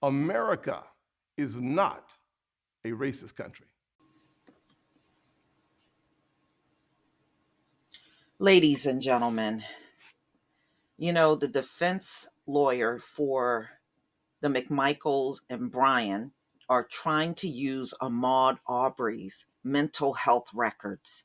America is not a racist country. Ladies and gentlemen, the defense lawyer for the McMichaels and Brian are trying to use Ahmaud Arbery's mental health records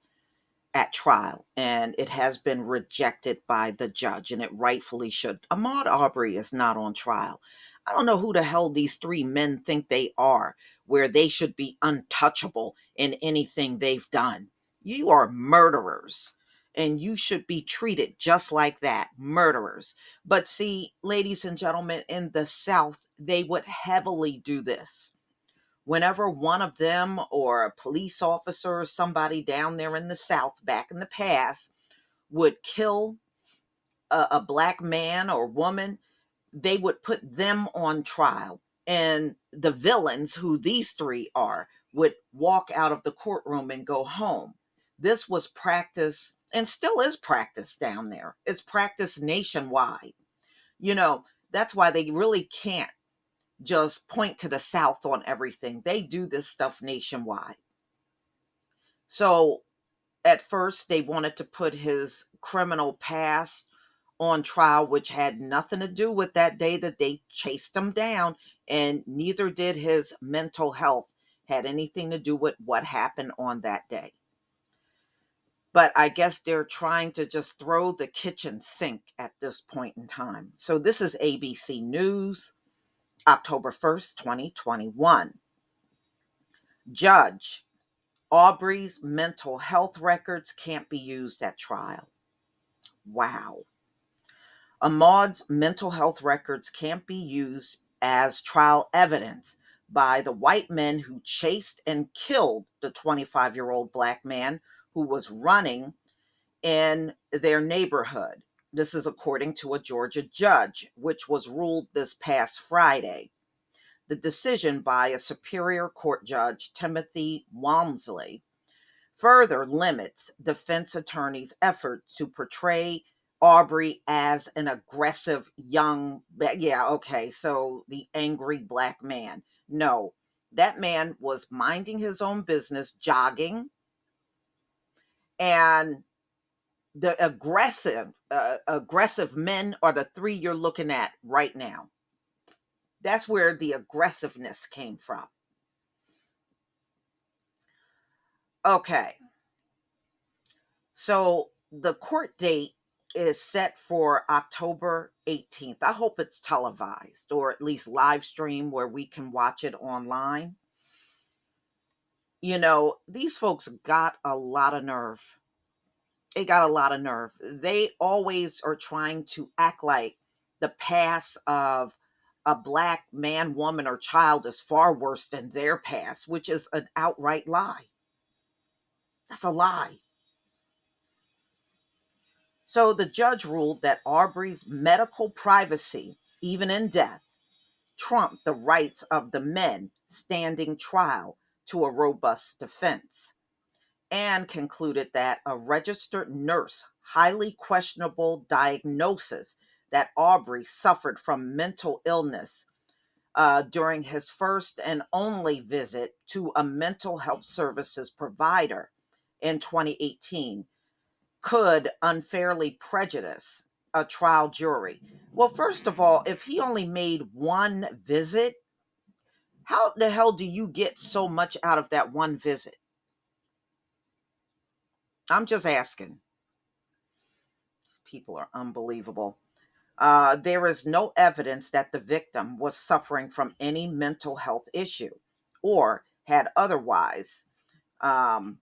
at trial, and it has been rejected by the judge, and it rightfully should. Ahmaud Arbery is not on trial. I don't know who the hell these three men think they are, where they should be untouchable in anything they've done. You are murderers, and you should be treated just like that, murderers. But see, ladies and gentlemen, in the South, they would heavily do this whenever one of them or a police officer or somebody down there in the South back in the past would kill a black man or woman, they would put them on trial. And the villains, who these three are, would walk out of the courtroom and go home. This was practice and still is practice down there. It's practice nationwide. You know, that's why they really can't just point to the South on everything. They do this stuff nationwide. So at first, they wanted to put his criminal past on trial, which had nothing to do with that day that they chased him down, and neither did his mental health had anything to do with what happened on that day. But I guess they're trying to just throw the kitchen sink at this point in time. So this is ABC News, October 1st, 2021. Judge: Aubrey's mental health records can't be used at trial. Wow. Ahmaud's mental health records can't be used as trial evidence by the white men who chased and killed the 25-year-old black man who was running in their neighborhood. This is according to a Georgia judge, which was ruled this past Friday. The decision by a Superior Court Judge, Timothy Walmsley, further limits defense attorneys' efforts to portray Aubrey as an aggressive young, yeah, okay, so the angry black man. No, that man was minding his own business, jogging, and the aggressive men are the three you're looking at right now. That's where the aggressiveness came from. Okay, so the court date is set for October 18th. I hope it's televised or at least live stream where we can watch it online. These folks got a lot of nerve. They got a lot of nerve. They always are trying to act like the past of a black man, woman, or child is far worse than their past, which is an outright lie. That's a lie. So the judge ruled that Aubrey's medical privacy, even in death, trumped the rights of the men standing trial to a robust defense, and concluded that a registered nurse highly questionable diagnosis that Aubrey suffered from mental illness during his first and only visit to a mental health services provider in 2018 could unfairly prejudice a trial jury. Well, first of all, if he only made one visit, how the hell do you get so much out of that one visit? I'm just asking. People are unbelievable. There is no evidence that the victim was suffering from any mental health issue or had otherwise. Um,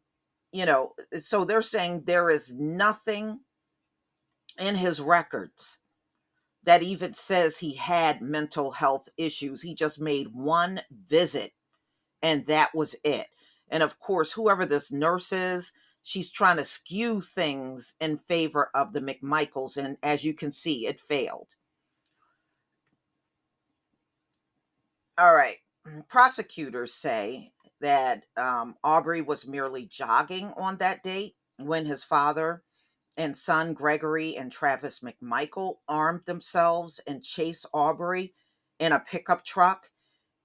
so they're saying there is nothing in his records that even says he had mental health issues. He just made one visit and that was it. And of course, whoever this nurse is, she's trying to skew things in favor of the McMichaels. And as you can see, it failed. All right. Prosecutors say that Aubrey was merely jogging on that date when his father and son Gregory and Travis McMichael armed themselves and chased Aubrey in a pickup truck.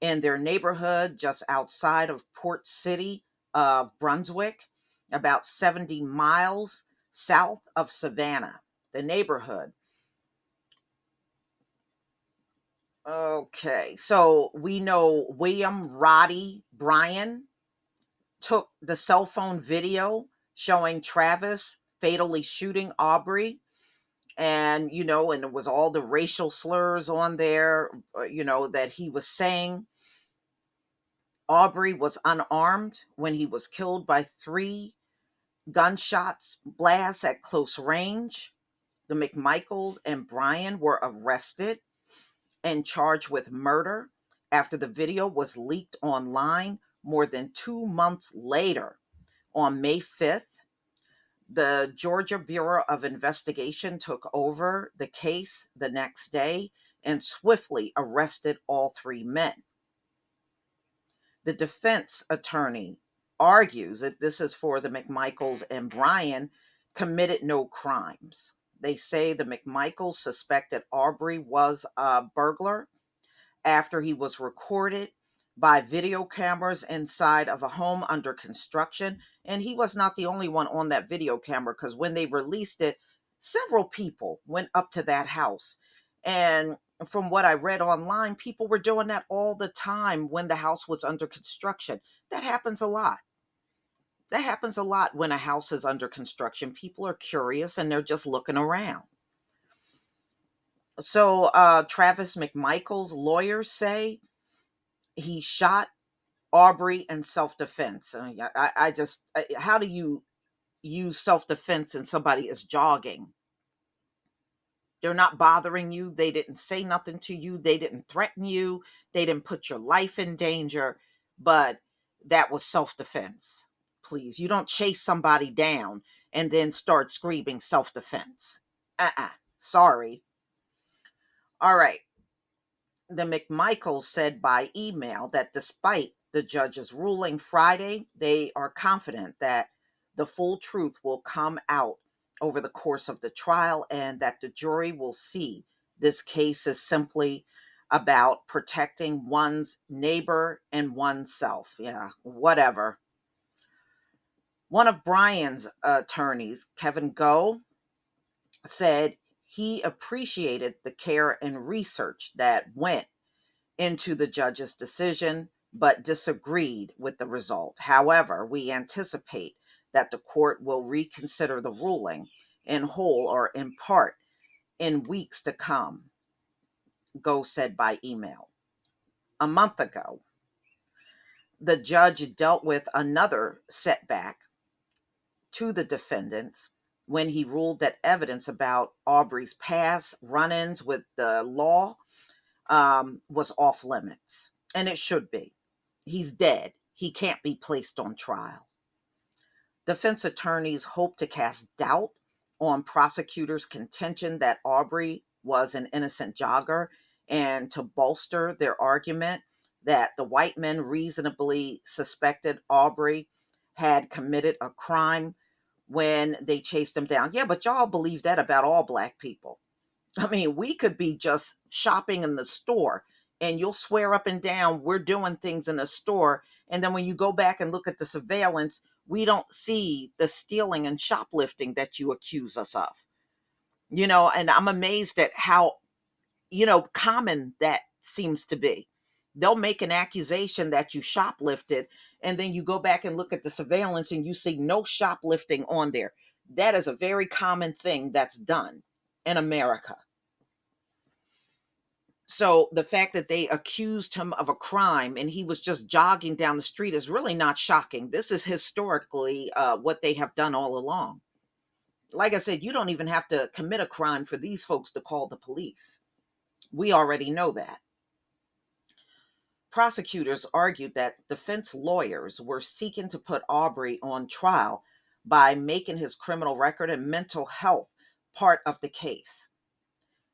in their neighborhood just outside of Port City of Brunswick, about 70 miles south of Savannah, the neighborhood. Okay, so we know William Roddy Bryan took the cell phone video showing Travis fatally shooting Aubrey. And, and it was all the racial slurs on there, that he was saying. Aubrey was unarmed when he was killed by 3 gunshots blasts at close range. The McMichaels and Bryan were arrested and charged with murder after the video was leaked online more than 2 months later. On May 5th, the Georgia Bureau of Investigation took over the case the next day and swiftly arrested all 3 men. The defense attorney argues that this is for the McMichaels and Bryan committed no crimes. They say the McMichaels suspected Aubrey was a burglar after he was recorded by video cameras inside of a home under construction. And he was not the only one on that video camera, because when they released it, several people went up to that house. And from what I read online, people were doing that all the time when the house was under construction. That happens a lot. That happens a lot when a house is under construction. People are curious and they're just looking around. So Travis McMichael's lawyers say he shot Aubrey in self-defense. How do you use self-defense and somebody is jogging? They're not bothering you. They didn't say nothing to you. They didn't threaten you. They didn't put your life in danger, but that was self-defense. Please, you don't chase somebody down and then start screaming self-defense. Sorry. All right. The McMichaels said by email that despite the judge's ruling Friday, they are confident that the full truth will come out over the course of the trial and that the jury will see this case is simply about protecting one's neighbor and oneself. Yeah, whatever. One of Bryan's attorneys, Kevin Go, said he appreciated the care and research that went into the judge's decision, but disagreed with the result. However, we anticipate that the court will reconsider the ruling in whole or in part in weeks to come, Go said by email. A month ago, the judge dealt with another setback to the defendants when he ruled that evidence about Aubrey's past run-ins with the law was off limits, and it should be. He's dead. He can't be placed on trial. Defense attorneys hope to cast doubt on prosecutors' contention that Aubrey was an innocent jogger and to bolster their argument that the white men reasonably suspected Aubrey had committed a crime when they chased him down. Yeah, but y'all believe that about all black people. I mean, we could be just shopping in the store and you'll swear up and down we're doing things in the store. And then when you go back and look at the surveillance, we don't see the stealing and shoplifting that you accuse us of. And I'm amazed at how, common that seems to be. They'll make an accusation that you shoplifted, and then you go back and look at the surveillance and you see no shoplifting on there. That is a very common thing that's done in America. So the fact that they accused him of a crime and he was just jogging down the street is really not shocking. This is historically what they have done all along. Like I said, you don't even have to commit a crime for these folks to call the police. We already know that. Prosecutors argued that defense lawyers were seeking to put Aubrey on trial by making his criminal record and mental health part of the case.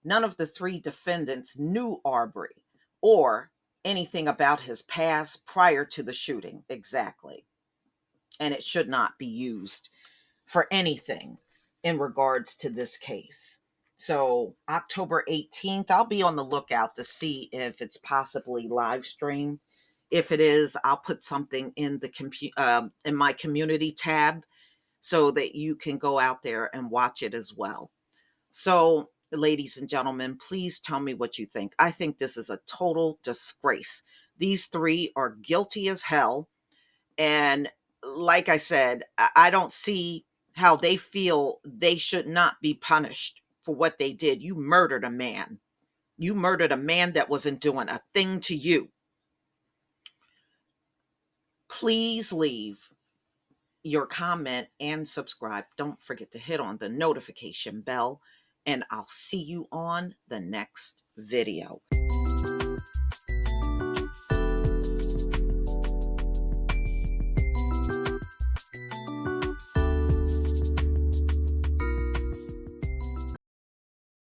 None of the 3 defendants knew Aubrey or anything about his past prior to the shooting. Exactly. And it should not be used for anything in regards to this case. So October 18th, I'll be on the lookout to see if it's possibly live streamed. If it is, I'll put something in the in my community tab so that you can go out there and watch it as well. So, ladies and gentlemen, please tell me what you think. I think this is a total disgrace. These three are guilty as hell. And like I said, I don't see how they feel they should not be punished for what they did. You murdered a man. You murdered a man that wasn't doing a thing to you. Please leave your comment and subscribe. Don't forget to hit on the notification bell, and I'll see you on the next video.